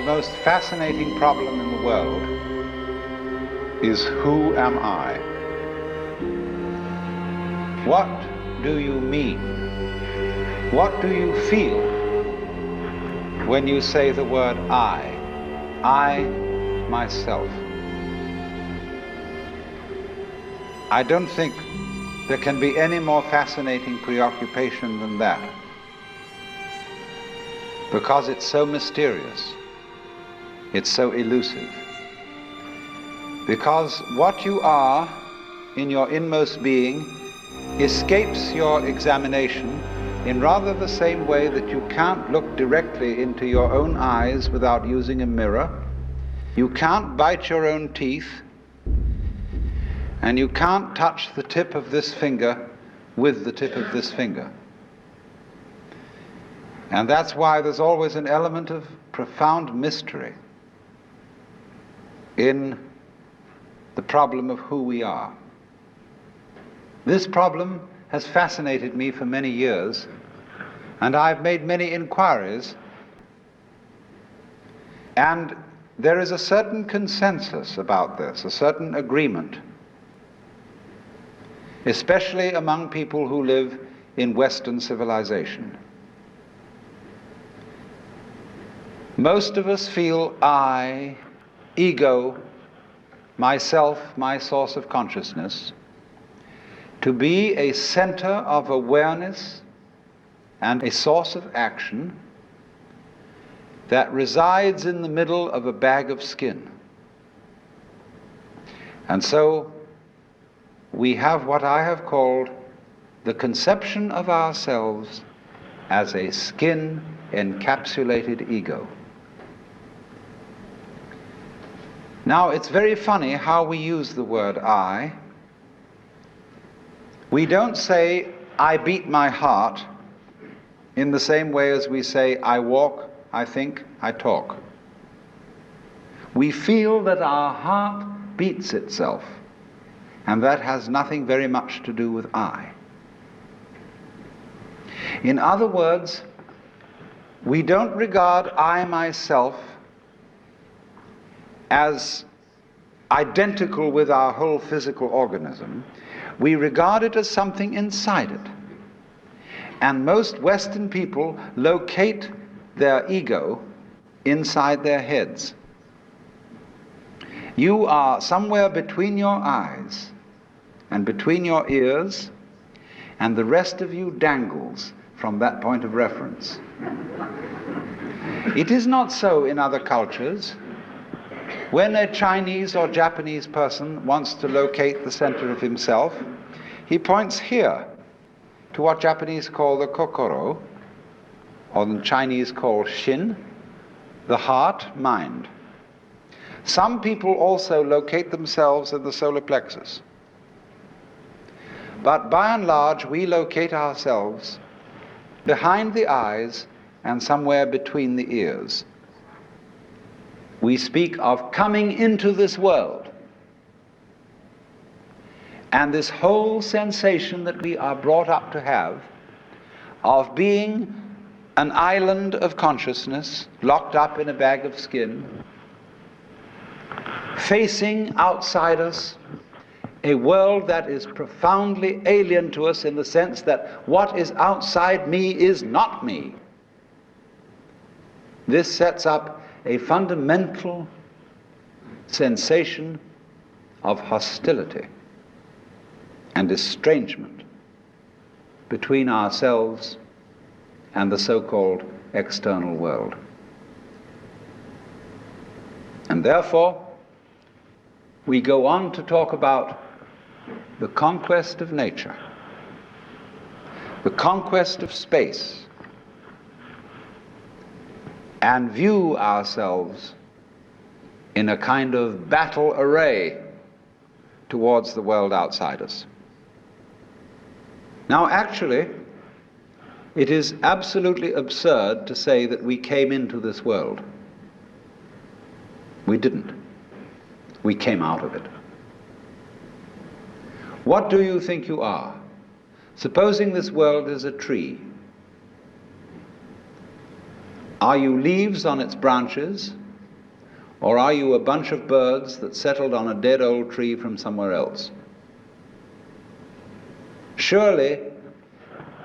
the most fascinating problem in the world is, who am I? What do you mean? What do you feel when you say the word I myself? I don't think there can be any more fascinating preoccupation than that, because it's so mysterious, it's so elusive. Because what you are in your inmost being escapes your examination in rather the same way that you can't look directly into your own eyes without using a mirror, you can't bite your own teeth, and you can't touch the tip of this finger with the tip of this finger. And that's why there's always an element of profound mystery in the problem of who we are. This problem has fascinated me for many years, and I've made many inquiries, and there is a certain consensus about this, a certain agreement, especially among people who live in Western civilization. Most of us feel I, ego, myself, my source of consciousness, to be a center of awareness and a source of action that resides in the middle of a bag of skin. And so we have what I have called the conception of ourselves as a skin-encapsulated ego. Now, it's very funny how we use the word I. We don't say, I beat my heart, in the same way as we say, I walk, I think, I talk. We feel that our heart beats itself, and that has nothing very much to do with I. In other words, we don't regard I myself as identical with our whole physical organism. We regard it as something inside it. And most Western people locate their ego inside their heads. You are somewhere between your eyes and between your ears, and the rest of you dangles from that point of reference. It is not so in other cultures. When a Chinese or Japanese person wants to locate the center of himself, he points here to what Japanese call the kokoro, or the Chinese call shin, the heart, mind. Some people also locate themselves in the solar plexus. But by and large, we locate ourselves behind the eyes and somewhere between the ears. We speak of coming into this world. And this whole sensation that we are brought up to have of being an island of consciousness locked up in a bag of skin, facing outside us a world that is profoundly alien to us in the sense that what is outside me is not me. This sets up a fundamental sensation of hostility and estrangement between ourselves and the so-called external world. And therefore, we go on to talk about the conquest of nature, the conquest of space, and view ourselves in a kind of battle array towards the world outside us. Now, actually, it is absolutely absurd to say that we came into this world. We didn't. We came out of it. What do you think you are? Supposing this world is a tree. Are you leaves on its branches, Or are you a bunch of birds that settled on a dead old tree from somewhere else? Surely,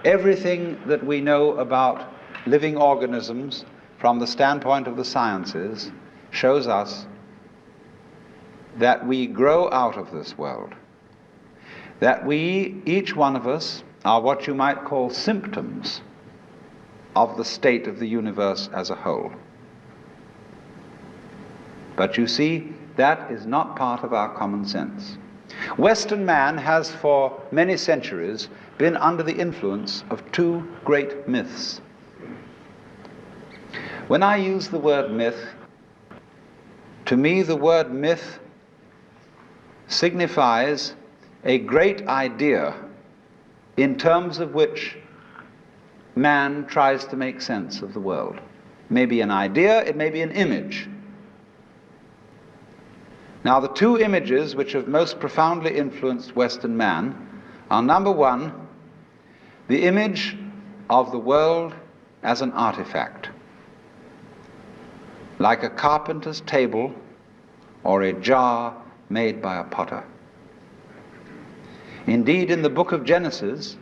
everything that we know about living organisms from the standpoint of the sciences shows us that we grow out of this world. That we, each one of us, are what you might call symptoms of the state of the universe as a whole. But you see, that is not part of our common sense. Western man has for many centuries been under the influence of two great myths. When I use the word myth, to me the word myth signifies a great idea in terms of which man tries to make sense of the world. It may be an idea, it may be an image. Now, the two images which have most profoundly influenced Western man are, number one, the image of the world as an artifact, like a carpenter's table or a jar made by a potter. Indeed, in the book of Genesis,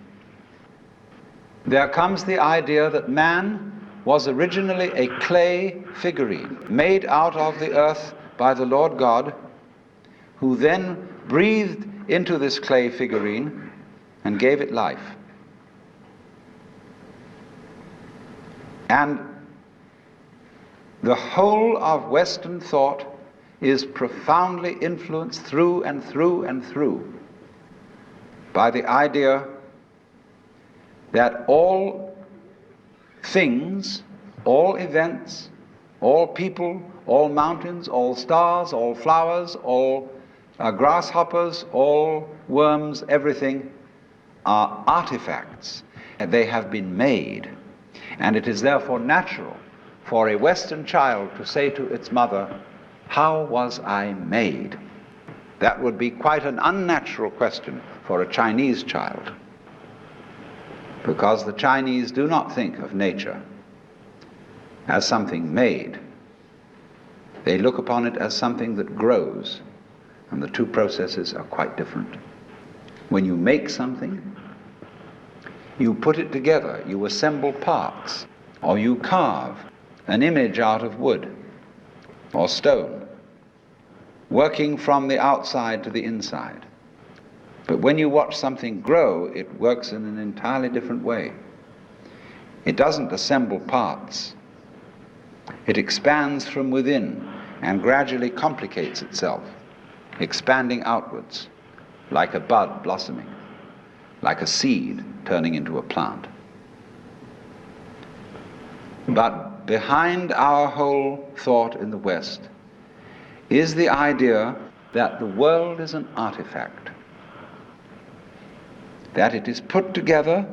there comes the idea that man was originally a clay figurine made out of the earth by the Lord God, who then breathed into this clay figurine and gave it life. And the whole of Western thought is profoundly influenced through and through and through by the idea that all things, all events, all people, all mountains, all stars, all flowers, all grasshoppers, all worms, everything are artifacts, and they have been made. And it is therefore natural for a Western child to say to its mother, "How was I made?" That would be quite an unnatural question for a Chinese child, because the Chinese do not think of nature as something made. They look upon it as something that grows, and the two processes are quite different. When you make something, you put it together, you assemble parts, or you carve an image out of wood or stone, working from the outside to the inside. But when you watch something grow, it works in an entirely different way. It doesn't assemble parts. It expands from within and gradually complicates itself, expanding outwards, like a bud blossoming, like a seed turning into a plant. But behind our whole thought in the West is the idea that the world is an artifact, that it is put together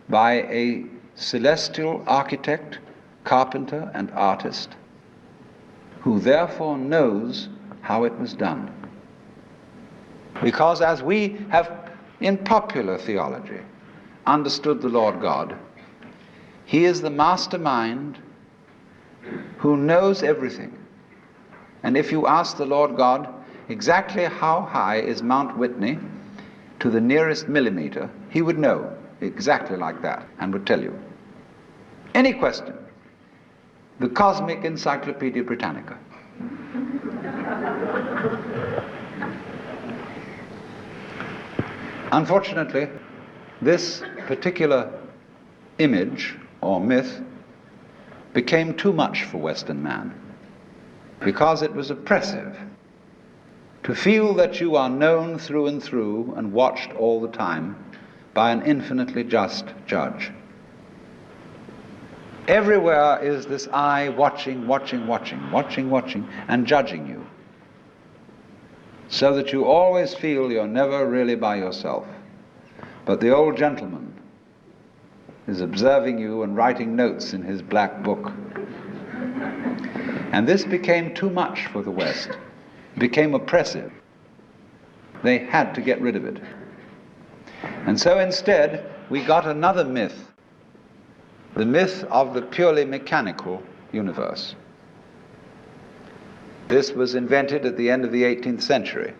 by a celestial architect, carpenter, and artist, who therefore knows how it was done. Because as we have in popular theology understood the Lord God, He is the mastermind who knows everything. And if you ask the Lord God exactly how high is Mount Whitney to the nearest millimeter, He would know exactly like that and would tell you. Any question, the Cosmic Encyclopedia Britannica. Unfortunately, this particular image or myth became too much for Western man, because it was oppressive to feel that you are known through and through and watched all the time by an infinitely just judge. Everywhere is this eye watching, and judging you, so that you always feel you're never really by yourself. But the old gentleman is observing you and writing notes in his black book. And this became too much for the West. It became oppressive. They had to get rid of it. And so instead, we got another myth, the myth of the purely mechanical universe. This was invented at the end of the 18th century.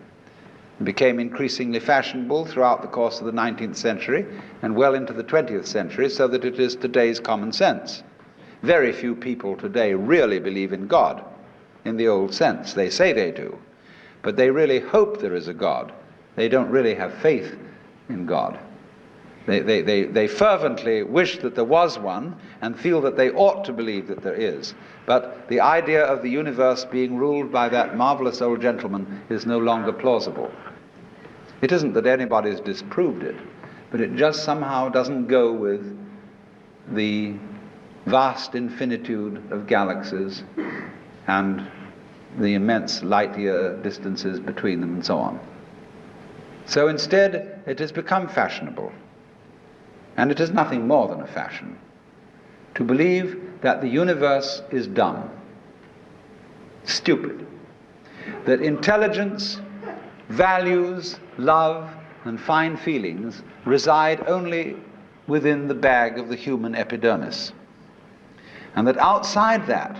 It became increasingly fashionable throughout the course of the 19th century and well into the 20th century, so that it is today's common sense. Very few people today really believe in God in the old sense. They say they do, but they really hope there is a God. They don't really have faith in God. They fervently wish that there was one and feel that they ought to believe that there is. But the idea of the universe being ruled by that marvelous old gentleman is no longer plausible. It isn't that anybody's disproved it, but it just somehow doesn't go with the vast infinitude of galaxies and the immense light-year distances between them and so on. So instead, it has become fashionable, and it is nothing more than a fashion, to believe that the universe is dumb, stupid, that intelligence, values, love, and fine feelings reside only within the bag of the human epidermis, and that outside that,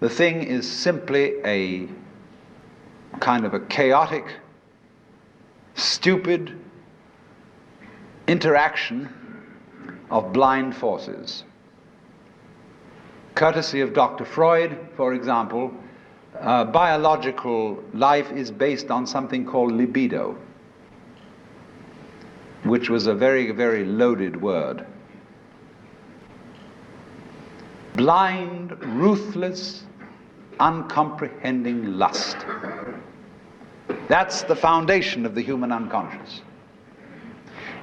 the thing is simply a kind of a chaotic, stupid interaction of blind forces. Courtesy of Dr. Freud, for example, biological life is based on something called libido, which was a very, very loaded word. Blind, ruthless, uncomprehending lust. That's the foundation of the human unconscious.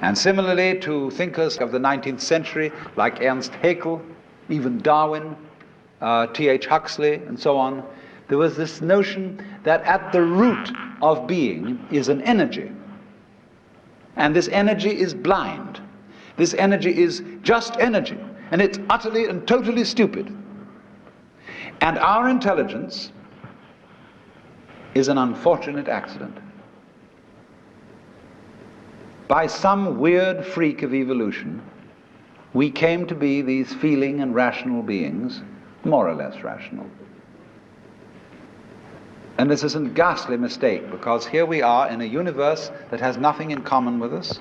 And similarly, to thinkers of the 19th century, like Ernst Haeckel, even Darwin, T.H. Huxley, and so on, there was this notion that at the root of being is an energy. And this energy is blind. This energy is just energy. And it's utterly and totally stupid. And our intelligence is an unfortunate accident. By some weird freak of evolution, we came to be these feeling and rational beings, more or less rational. And this is a ghastly mistake, because here we are in a universe that has nothing in common with us,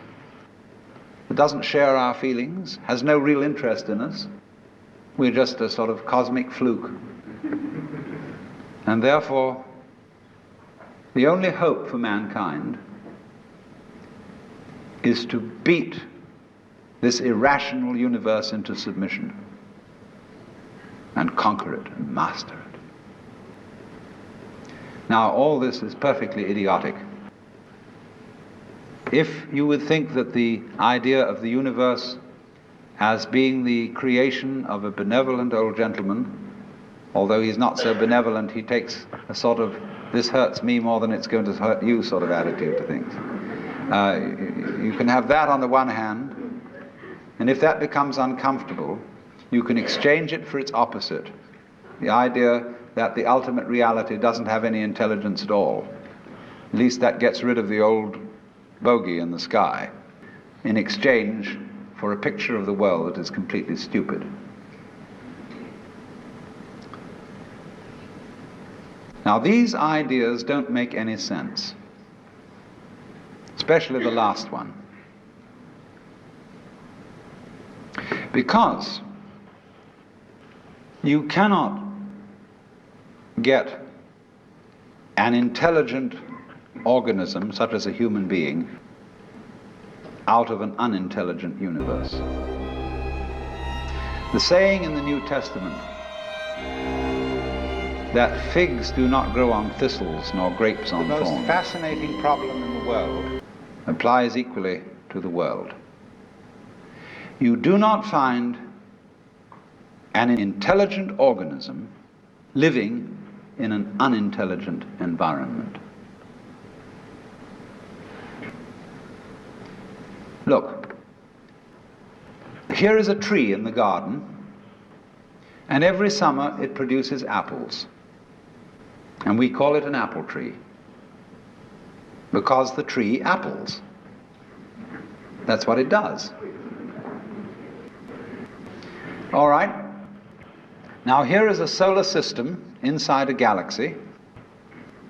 that doesn't share our feelings, has no real interest in us. We're just a sort of cosmic fluke. And therefore, the only hope for mankind is to beat this irrational universe into submission and conquer it and master it. Now, all this is perfectly idiotic. If you would think that the idea of the universe as being the creation of a benevolent old gentleman, although he's not so benevolent, he takes a sort of this hurts me more than it's going to hurt you sort of attitude to things. You can have that on the one hand, and if that becomes uncomfortable, you can exchange it for its opposite, the idea that the ultimate reality doesn't have any intelligence at all. At least that gets rid of the old bogey in the sky, in exchange for a picture of the world that is completely stupid. Now, these ideas don't make any sense, especially the last one, because you cannot get an intelligent organism, such as a human being, out of an unintelligent universe. The saying in the New Testament that figs do not grow on thistles nor grapes on thorns, the most fascinating problem in the world, applies equally to the world. You do not find an intelligent organism living in an unintelligent environment. Look, here is a tree in the garden, and every summer it produces apples. And we call it an apple tree, because the tree apples. That's what it does. All right. Now here is a solar system inside a galaxy,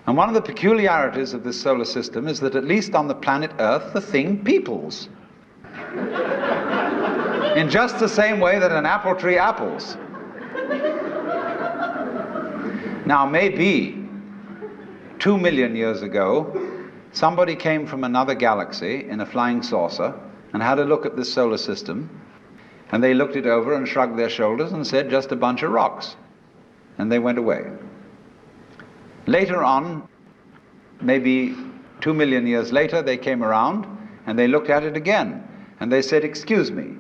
And one of the peculiarities of this solar system is that at least on the planet Earth, the thing peoples. In just the same way that an apple tree apples. Now, maybe 2 million years ago, somebody came from another galaxy in a flying saucer and had a look at this solar system, and they looked it over and shrugged their shoulders and said, just a bunch of rocks. And they went away. Later on, maybe 2 million years later, they came around and they looked at it again. And they said, excuse me,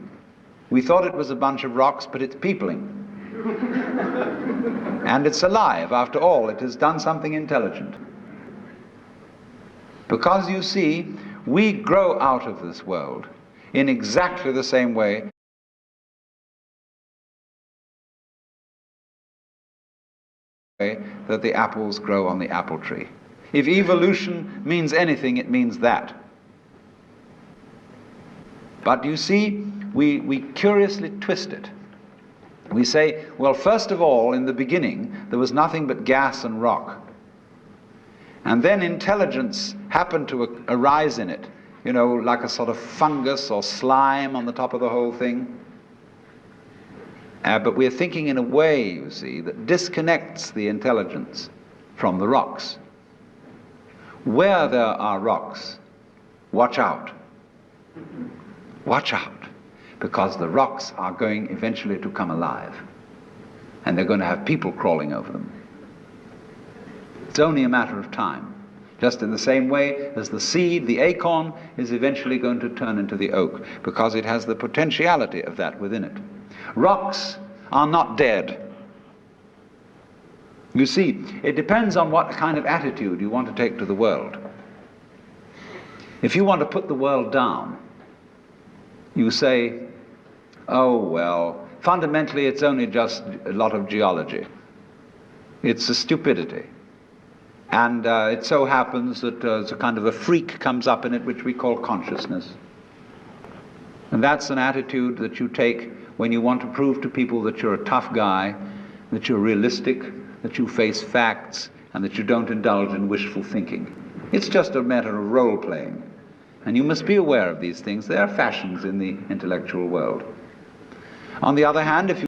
we thought it was a bunch of rocks, but it's peopling. And it's alive. After all, it has done something intelligent. Because you see, we grow out of this world in exactly the same way that the apples grow on the apple tree. If evolution means anything, it means that. But you see, we curiously twist it. We say, well, first of all, in the beginning, there was nothing but gas and rock. And then intelligence happened to arise in it, you know, like a sort of fungus or slime on the top of the whole thing. But we're thinking in a way, you see, that disconnects the intelligence from the rocks. Where there are rocks, watch out. Watch out, because the rocks are going eventually to come alive, and they're going to have people crawling over them. It's only a matter of time. Just in the same way as the seed, the acorn, is eventually going to turn into the oak, because it has the potentiality of that within it. Rocks are not dead. You see, it depends on what kind of attitude you want to take to the world. If you want to put the world down, you say, oh, well, fundamentally it's only just a lot of geology. It's a stupidity. And it so happens that a kind of a freak comes up in it which we call consciousness. And that's an attitude that you take when you want to prove to people that you're a tough guy, that you're realistic, that you face facts, and that you don't indulge in wishful thinking. It's just a matter of role-playing. And you must be aware of these things. They are fashions in the intellectual world. On the other hand, if you